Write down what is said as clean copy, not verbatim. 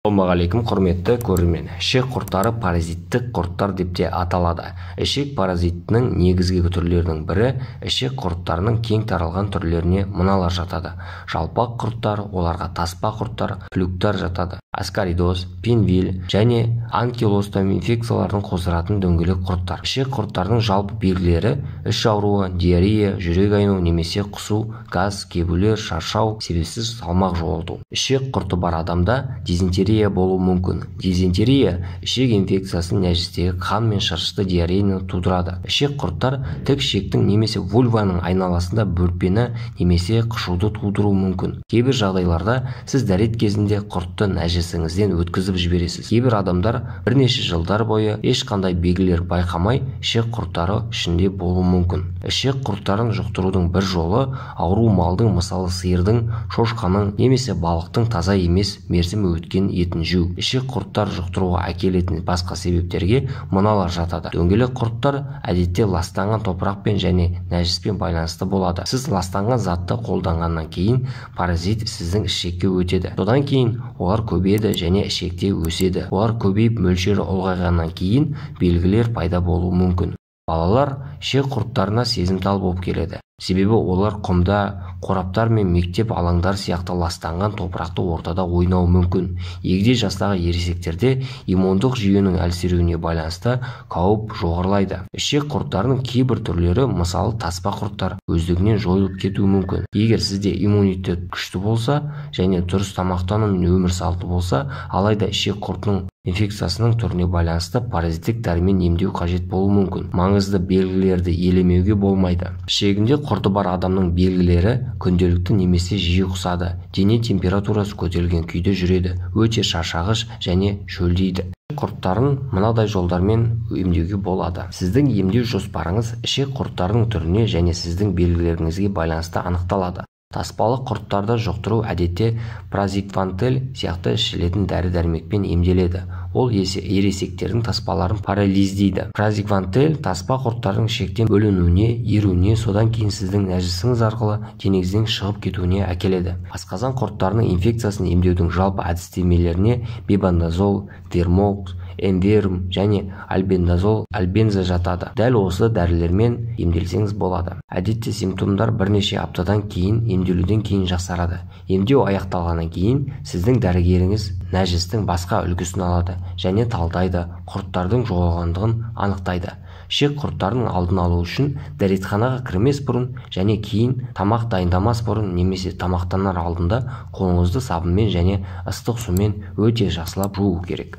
Ассалаумағалейкум, құрметті көрермен. Ішек құрттары паразиттік құрттар деп те аталады. Ішек паразитінің негізгі түрлерінің бірі ішек құрттарының кең таралған түрлеріне мыналар жатады. Жалпақ құрттар, оларға таспа құрттар, флюктар жатады. Аскаридоз, пинвиль және анкилостом инфекциялардың қоздыратын дөңгелек құрттар. Ішек құрттарының жалпы белгілері іш ауруы, диарея, жүрек айну немесе құсу, газ, кебулер, шаршау, себепсіз салмақ жоғалту. Ішек құрты бар адамда дизентерия болуы мүмкін. Дизентерия ішек инфекциясын нәжістегі қан мен шырышты диареяны тудырады. Ішек құрттар тік ішектің немесе вульваның айналасында бөртпені немесе қышуды тудыруы мүмкін. Кейбір жағдайларда сіз дәрет кезінде құртты нәжісіңізден өткізіп жібересіз. Кейбір адамдар бірнеше жылдар бойы ешқандай белгілер байқамай ішек құрттары ішінде болуы мүмкін. Ішек құрттарын жұқтырудың бір жолы ауру малдың, мысалы сиырдың, шошқаның немесе балықтың таза емес мерзімі өткен етін жеу. Ішек құрттар жұқтыруға әкелетін басқа себептерге мыналар жатады. Дөңгелек құрттар әдетте ластанған топырақпен және нәжіспен байланысты болады. Сіз ластанған затты қолданғаннан кейін паразит сіздің ішекке өтеді. Содан кейін олар көбейеді және ішекте өседі. Олар көбейіп мөлшері ұлғайғаннан кейін белгілер пайда болуы мүмкін. Балалар ішек құрттарына сезімтал болып келеді. Себебі олар құмда, қораптар мен мектеп алаңдар сияқты ластанған топырақты ортада ойнауы мүмкін. Егде жастағы ересектерде иммундық жүйенің әлсіреуіне байланысты қауіп жоғарылайды. Ішек құрттарының кейбір түрлері, мысалы таспа құрттар, өздігінен жойылып кетуі мүмкін. Егер сізде иммунитет күшті болса және дұрыс тамақтану мен өмір салты болса, алайда ішек құртының инфекциясының түріне байланысты паразиттік дәрімен емдеу қажет болуы мүмкін. Маңызды белгілерді елемеуге болмайды. Ішегінде құрты бар адамның белгілері күнделікті немесе жиі құсады. Дене температурасы көтерілген күйде жүреді, өте шаршағыш және шөлдейді. Құрттарын мынадай жолдармен емдеуге болады. Сіздің емдеу жоспарыңыз ішек құрттарының түріне және сіздің белгілеріңізге байланысты анықталады. Таспалы құрттарды жұқтыру әдетте празиквантель сияқты ішілетін дәрі-дәрмекпен емделеді. Ол ересектердің таспаларын парализдейді. Празиквантель таспа құрттардың ішектен бөлінуіне, еруіне, содан кейін сіздің нәжісіңіз арқылы денеңізден шығып кетуіне әкеледі. Асқазан құрттарының инфекциясын емдеудің жалпы әдістемелеріне мебендазол, вермокс, энверум және альбенза жатады. Дәл осы дәрілермен емделсеңіз болады. Әдетте симптомдар бірнеше аптадан кейін емделуден кейін жақсарады. Емдеу аяқталғаннан кейін сіздің дәрігеріңіз нәжістің басқа үлгісін алады және талдайды, құрттардың жоғалғандығын анықтайды. Ішек құрттарының алдын алу үшін дәретханаға кірмес бұрын және кейін тамақ дайындамас бұрын немесе тамақтанар алдында қолыңызды сабынмен және ыстық сумен өте жақсылап жуу керек.